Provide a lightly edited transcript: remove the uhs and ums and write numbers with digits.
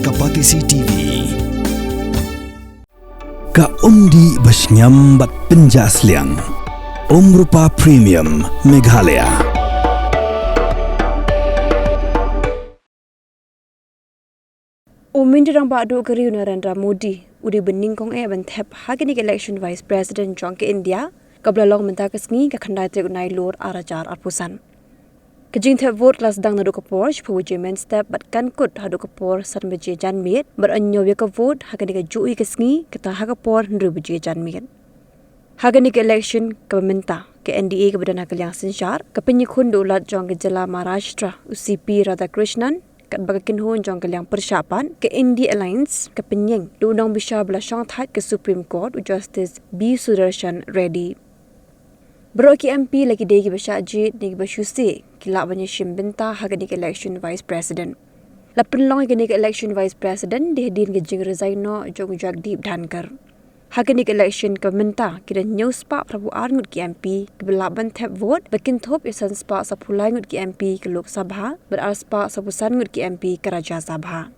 kapati CCTV. Ka undi basnyam bat penjasliang. Rupa Premium Meghalaya. Umindirang badu keriu Narendra Modi udi Nyngkong ban Thep hagini Elekshon Vice President Jong ke India kablalong mentakasngi ka khandai te unai lor arajar arpusan. Kejing Thep vote las dang nadu kapor shpuji men step bat kan kut hadu kapor san beje janmit beranyo ka vote hagini ka jui kasngi kata hagapor nru beje janmit. Hagani ke election kabamenta ke NDA ke Badan Hakal yang Sinsyar ke penyikun ulat jong ke Jela Maharashtra UCP Radhakrishnan kat bagakin hon jong ke yang persyapan ke India Alliance ke penyeng du undang bisha bela syang that ke Supreme Court Justice B Sudarshan Reddy. Bro ki MP lagi degi basya Jied ni basyusi kilak banyak shimbenta hagani ke election Vice President. Lapan long hagani ke election Vice President dihadin ke jing resigno jong Jagdeep Dhankar. Hagani ke election ke menta kira nyau spa Prabu Arngut ki MP ke belaban Thep vote bakin thop isan spa sapulai ngut ki MP ke Lok Sabha berar spa sapusan ngut ki MP ke Raja Sabha.